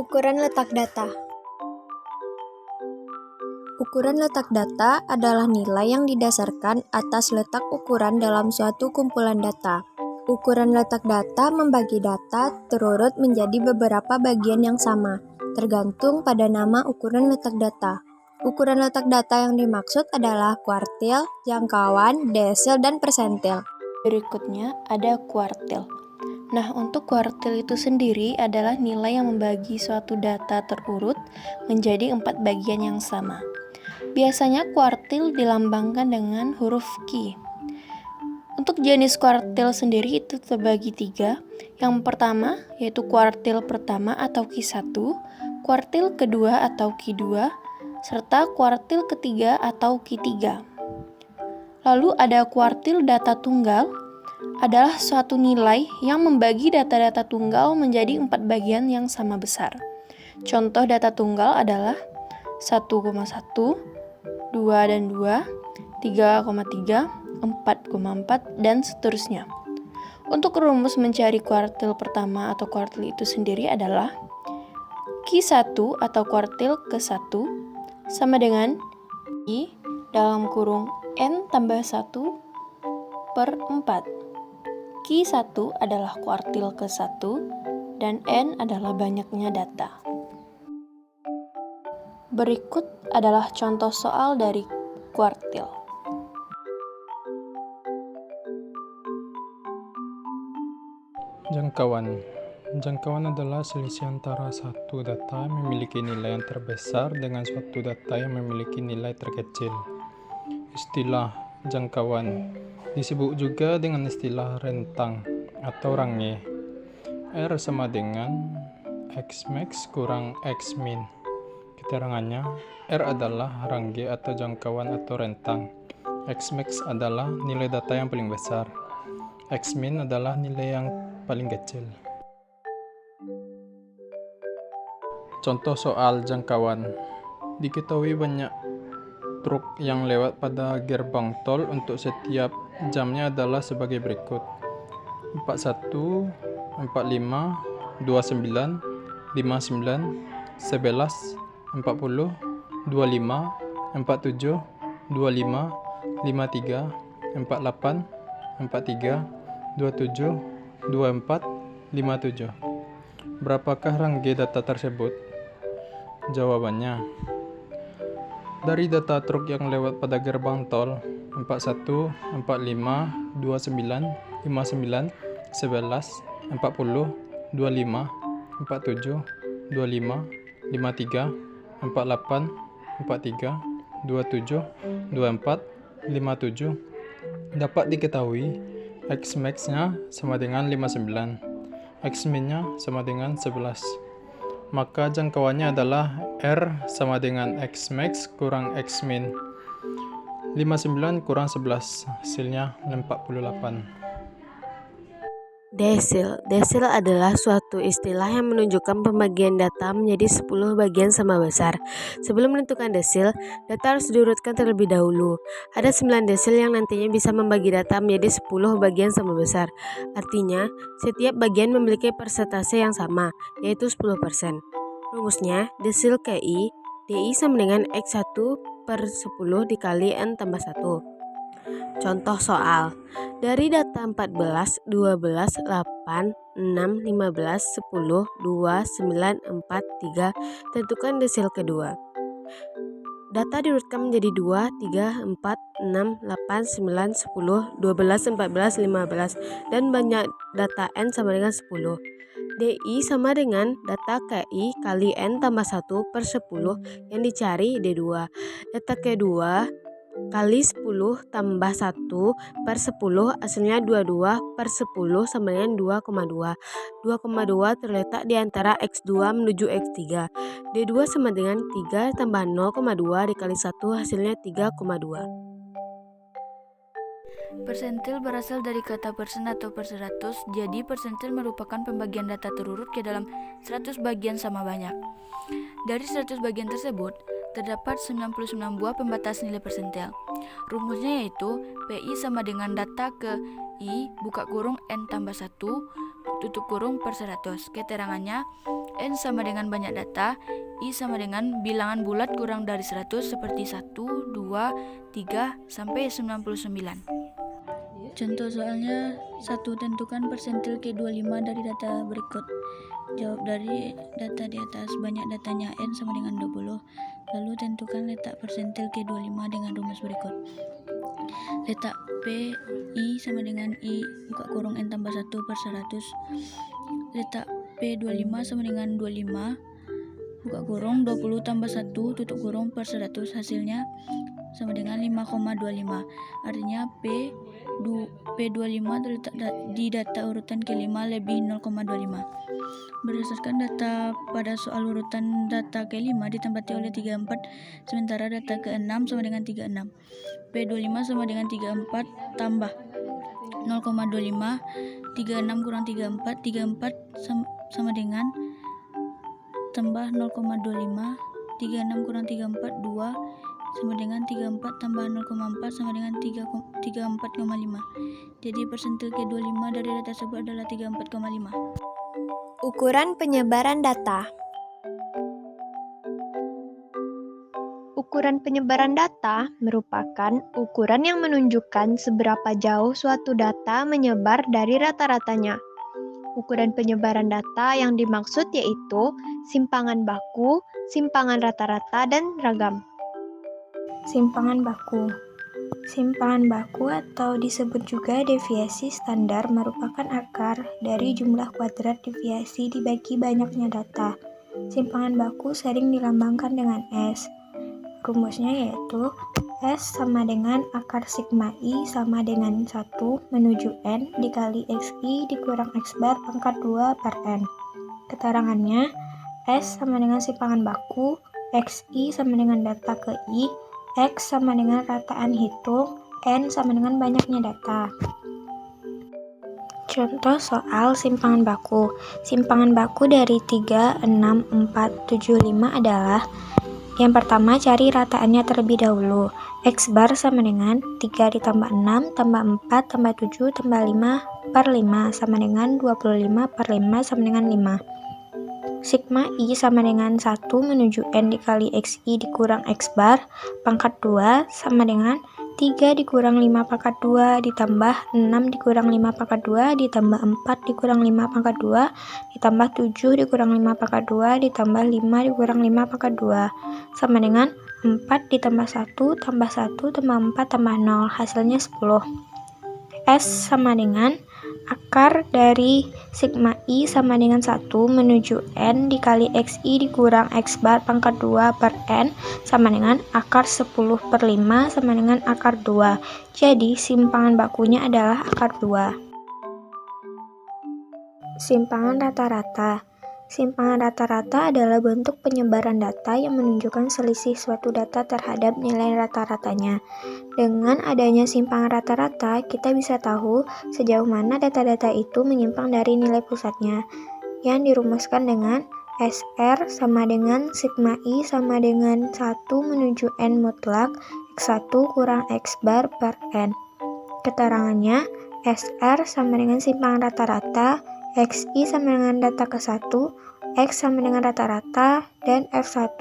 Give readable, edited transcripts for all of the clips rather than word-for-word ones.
Ukuran letak data. Ukuran letak data adalah nilai yang didasarkan atas letak ukuran dalam suatu kumpulan data. Ukuran letak data membagi data terurut menjadi beberapa bagian yang sama, tergantung pada nama ukuran letak data. Ukuran letak data yang dimaksud adalah kuartil, jangkauan, desil, dan persentil. Berikutnya ada kuartil. Nah, untuk kuartil itu sendiri adalah nilai yang membagi suatu data terurut menjadi 4 bagian yang sama. Biasanya kuartil dilambangkan dengan huruf Q. Untuk jenis kuartil sendiri itu terbagi 3. Yang pertama yaitu kuartil pertama atau Q1, kuartil kedua atau Q2, serta kuartil ketiga atau Q3. Lalu ada kuartil data tunggal, adalah suatu nilai yang membagi data-data tunggal menjadi 4 bagian yang sama besar. Contoh data tunggal adalah 1,1, 2 dan 2, 3,3, 4,4, dan seterusnya. Untuk rumus mencari kuartil pertama atau kuartil itu sendiri adalah Q1 atau kuartil ke-1 sama dengan I dalam kurung N tambah 1 per 4. Q1 adalah kuartil ke-1 dan N adalah banyaknya data. Berikut adalah contoh soal dari kuartil. Jangkauan. Jangkauan adalah selisih antara satu data yang memiliki nilai yang terbesar dengan suatu data yang memiliki nilai terkecil. Istilah jangkauan disebut juga dengan istilah rentang atau range. R sama dengan X max kurang X min. Keterangannya, R adalah range atau jangkauan atau rentang. X max adalah nilai data yang paling besar. X min adalah nilai yang paling kecil. Contoh soal jangkauan. Diketahui banyak truk yang lewat pada gerbang tol untuk setiap jamnya adalah sebagai berikut: 41, 45, 29, 59, 11, 40, 25, 47, 25, 53, 48, 43, 27, 24, 57. Berapakah range data tersebut? Jawabannya, dari data truk yang lewat pada gerbang tol 41, 45, 29, 59, 11, 40, 25, 47, 25, 53, 48, 43, 27, 24, 57, dapat diketahui X max-nya sama dengan 59, X min-nya sama dengan 11. Maka jangkauannya adalah R sama dengan X max kurang X min. 59 kurang 11, hasilnya 48. Desil adalah suatu istilah yang menunjukkan pembagian data menjadi 10 bagian sama besar. Sebelum menentukan desil, data harus diurutkan terlebih dahulu. Ada 9 desil yang nantinya bisa membagi data menjadi 10 bagian sama besar. Artinya, setiap bagian memiliki persentase yang sama, yaitu 10%. Rumusnya, desil KI, DI sama dengan X1 per 10 dikali N tambah 1. Contoh soal. Dari data 14, 12, 8, 6, 15, 10, 2, 9, 4, 3, tentukan desil kedua. Data diurutkan menjadi 2, 3, 4, 6, 8, 9, 10, 12, 14, 15, dan banyak data N sama dengan 10. DI sama dengan data KI kali N tambah 1 per 10 yang dicari D2. Data kedua kali 10 tambah 1 per 10 hasilnya 22 per 10 sama dengan 2,2. 2,2 terletak di antara X2 menuju X3. D2 sama dengan 3 tambah 0,2 dikali 1 hasilnya 3,2. Persentil berasal dari kata persen atau per 100, jadi persentil merupakan pembagian data terurut ke dalam 100 bagian sama banyak. Dari 100 bagian tersebut, terdapat 99 buah pembatas nilai persentil. Rumusnya yaitu PI sama dengan data ke I buka kurung N tambah 1 tutup kurung per 100. Keterangannya, N sama dengan banyak data, I sama dengan bilangan bulat kurang dari 100 seperti 1, 2, 3, sampai 99. Contoh soalnya 1. Tentukan persentil K25 dari data berikut. Jawab dari data di atas. Banyak datanya N sama dengan 20. Lalu tentukan letak persentil K25 dengan rumus berikut. Letak P, I sama dengan I buka kurung N tambah 1 per 100. Letak P25 sama dengan 25 buka kurung 20 tambah 1 tutup kurung per 100. Hasilnya sama dengan 5,25. Artinya P25 terletak di data urutan K5 lebih 0,25. Berdasarkan data pada soal urutan data K5 ditempati oleh 34, sementara data ke-6 sama dengan 36. P25 sama dengan 34 tambah 0,25, 36 kurang 34, 34 sama dengan tambah 0,25, 36 kurang 34, 2 sama dengan 34 tambah 0,4 sama dengan 34,5. Jadi persentil K25 dari data tersebut adalah 34,5. Ukuran penyebaran data. Ukuran penyebaran data merupakan ukuran yang menunjukkan seberapa jauh suatu data menyebar dari rata-ratanya. Ukuran penyebaran data yang dimaksud yaitu simpangan baku, simpangan rata-rata, dan ragam. Simpangan baku. Simpangan baku atau disebut juga deviasi standar merupakan akar dari jumlah kuadrat deviasi dibagi banyaknya data. Simpangan baku sering dilambangkan dengan S. Rumusnya yaitu S sama dengan akar sigma I sama dengan 1 menuju N dikali XI dikurang X bar pangkat 2 per N. Keterangannya, S sama dengan simpangan baku, XI sama dengan data ke I, X sama dengan rataan hitung, N sama dengan banyaknya data. Contoh soal simpangan baku. Simpangan baku dari 3, 6, 4, 7, 5 adalah: yang pertama, cari rataannya terlebih dahulu. X bar sama dengan 3 ditambah 6, tambah 4, tambah 7, tambah 5 per 5 sama dengan 25 per 5 sama dengan 5. Sigma I sama dengan 1 menuju N dikali XI dikurang X bar pangkat 2 sama dengan 3 dikurang 5 pangkat 2 ditambah 6 dikurang 5 pangkat 2 ditambah 4 dikurang 5 pangkat 2 ditambah 7 dikurang 5 pangkat 2 ditambah 5 dikurang 5 pangkat 2 sama dengan 4 ditambah 1 tambah 1 tambah 4 tambah 0, hasilnya 10. S sama dengan akar dari sigma I sama dengan 1 menuju N dikali XI dikurang X bar pangkat 2 per N sama dengan akar 10 per 5 sama dengan akar 2. Jadi simpangan bakunya adalah akar 2. Simpangan rata-rata. Simpangan rata-rata adalah bentuk penyebaran data yang menunjukkan selisih suatu data terhadap nilai rata-ratanya. Dengan adanya simpangan rata-rata, kita bisa tahu sejauh mana data-data itu menyimpang dari nilai pusatnya, yang dirumuskan dengan SR sama dengan sigma I sama dengan 1 menuju N mutlak X1 kurang X bar per N. Keterangannya, SR sama dengan simpangan rata-rata, XI sama dengan data ke-1, X sama dengan rata-rata, dan F1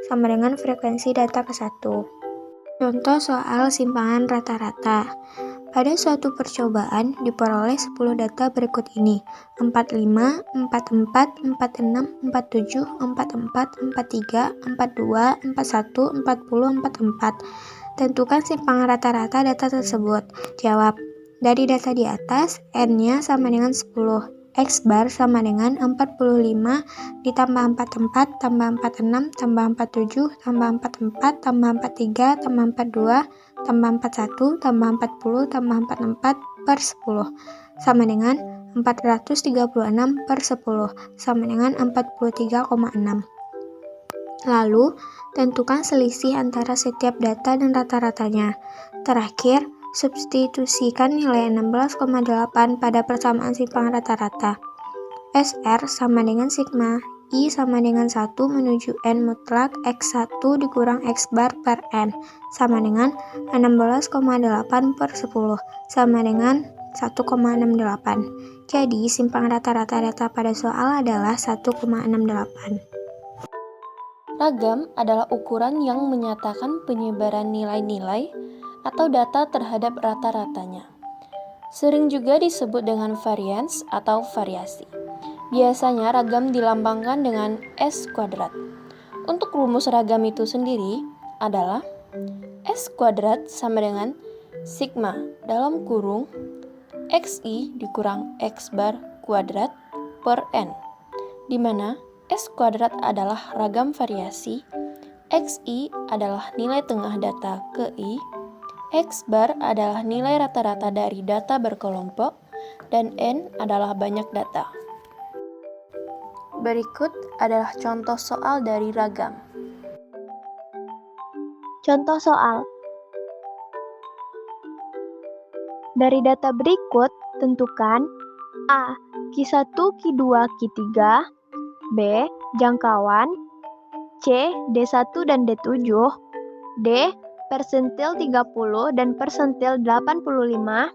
sama dengan frekuensi data ke-1. Contoh soal simpangan rata-rata. Pada suatu percobaan diperoleh 10 data berikut ini: 45, 44, 46, 47, 44, 43, 42, 41, 40, 44. Tentukan simpangan rata-rata data tersebut. Jawab. Dari data di atas, N-nya sama dengan 10. X bar sama dengan 45 ditambah 44 tambah 46 tambah 47 tambah 44 tambah 43 tambah 42 tambah 41 tambah 40 tambah 44 per 10 sama dengan 436 per 10 sama dengan 43,6. Lalu, tentukan selisih antara setiap data dan rata-ratanya. Terakhir, substitusikan nilai 16,8 pada persamaan simpangan rata-rata. SR sama dengan sigma I sama dengan 1 menuju N mutlak X1 dikurang X bar per N sama dengan 16,8 per 10 sama dengan 1,68. Jadi, simpangan rata-rata data pada soal adalah 1,68. Ragam adalah ukuran yang menyatakan penyebaran nilai-nilai atau data terhadap rata-ratanya. Sering juga disebut dengan varians atau variasi. Biasanya ragam dilambangkan dengan S kuadrat. Untuk rumus ragam itu sendiri adalah S kuadrat sama dengan sigma dalam kurung XI dikurang X bar kuadrat per N, di mana S kuadrat adalah ragam variasi, XI adalah nilai tengah data ke I, X bar adalah nilai rata-rata dari data berkelompok, dan N adalah banyak data. Berikut adalah contoh soal dari ragam. Contoh soal. Dari data berikut, tentukan A. Q1, Q2, Q3, B. Jangkauan, C. D1 dan D7, D. Persentil 30 dan persentil 85,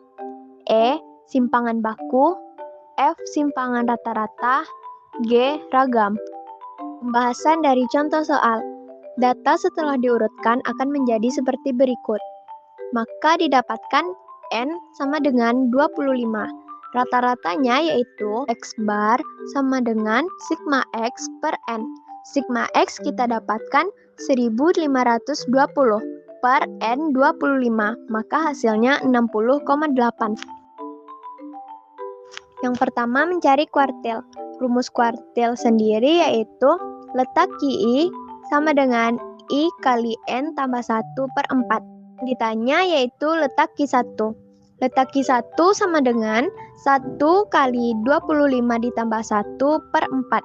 E. Simpangan baku, F. Simpangan rata-rata, G. Ragam. Pembahasan dari contoh soal. Data setelah diurutkan akan menjadi seperti berikut. Maka didapatkan N sama dengan 25. Rata-ratanya yaitu X bar sama dengan sigma X per N. Sigma X kita dapatkan 1520 per N 25, maka hasilnya 60,8. Yang pertama mencari kuartil. Rumus kuartil sendiri yaitu letak QI sama dengan I kali N tambah 1 per 4. Ditanya yaitu letak Q1. Letak Q1 sama dengan 1 kali 25 ditambah 1 per 4.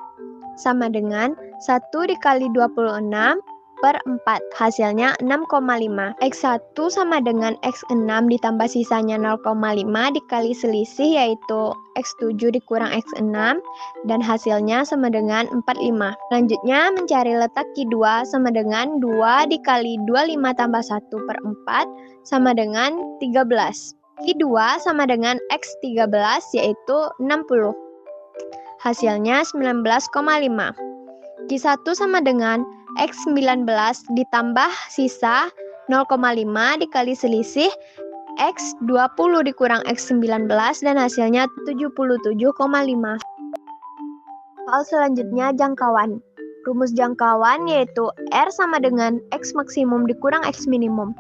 Sama dengan 1 dikali 26 per 4. Hasilnya 6,5. X1 sama dengan X6 ditambah sisanya 0,5 dikali selisih yaitu X7 dikurang X6. Dan hasilnya sama dengan 45. Selanjutnya mencari letak Q2 sama dengan 2 dikali 25 tambah 1 per 4 sama dengan 13. Q2 sama dengan X13 yaitu 60. Hasilnya 19,5. Q1 sama dengan X19 ditambah sisa 0,5 dikali selisih X20 dikurang X19 dan hasilnya 77,5. Soal selanjutnya jangkauan. Rumus jangkauan yaitu R sama dengan X maksimum dikurang X minimum.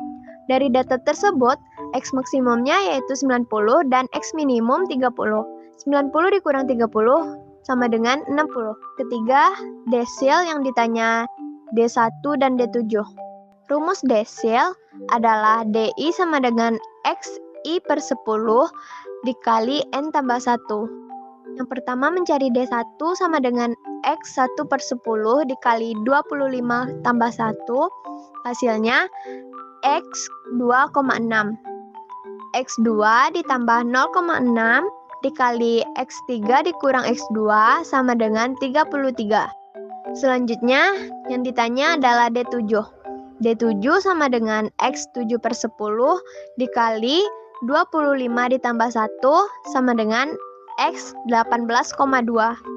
Dari data tersebut, X maksimumnya yaitu 90 dan X minimum 30. 90 dikurang 30 sama dengan 60. Ketiga, desil yang ditanya D1 dan D7. Rumus desil adalah DI sama dengan XI per 10 dikali N tambah 1. Yang pertama mencari D1 sama dengan X1 per 10 dikali 25 tambah 1. Hasilnya X2,6. X2 ditambah 0,6 dikali X3 dikurang X2 sama dengan 33. Selanjutnya yang ditanya adalah D7. D7 sama dengan X7 per 10 dikali 25 ditambah 1 sama dengan X18,2.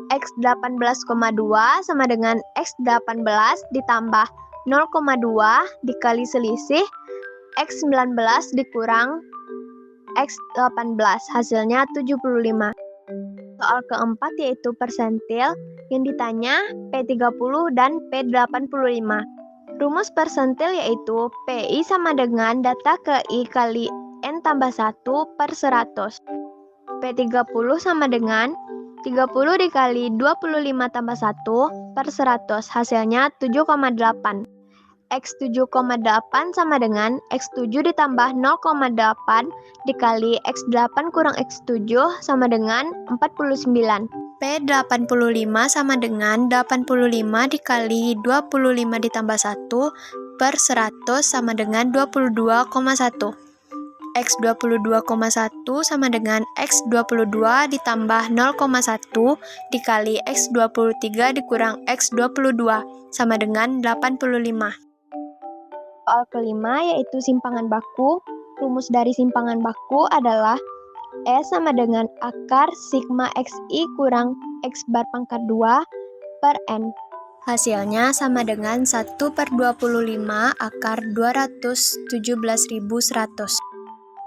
X18,2 sama dengan X18 ditambah 0,2 dikali selisih X19 dikurang X18, hasilnya 75. Soal keempat yaitu persentil yang ditanya P30 dan P85. Rumus persentil yaitu PI sama dengan data ke I kali N tambah 1 per 100. P30 sama dengan 30 dikali 25 tambah 1 per 100, hasilnya 7,8. X7,8 sama dengan X7 ditambah 0,8 dikali X8 kurang X7 sama dengan 49. P85 sama dengan 85 dikali 25 ditambah 1 per 100 sama dengan 22,1. X22,1 sama dengan X22 ditambah 0,1 dikali X23 dikurang X22 sama dengan 85. Soal kelima yaitu simpangan baku. Rumus dari simpangan baku adalah E sama dengan akar sigma XI kurang X bar pangkat 2 per N. Hasilnya sama dengan 1/25 akar 217.100.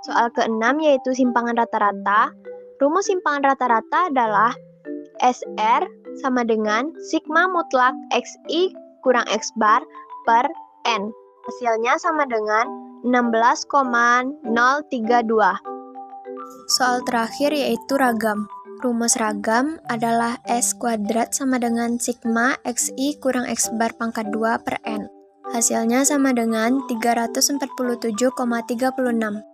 Soal ke-6 yaitu simpangan rata-rata. Rumus simpangan rata-rata adalah SR sama dengan sigma mutlak XI kurang X bar per N. Hasilnya sama dengan 16,032. Soal terakhir yaitu ragam. Rumus ragam adalah S kuadrat sama dengan sigma XI kurang X bar pangkat 2 per N. Hasilnya sama dengan 347,36.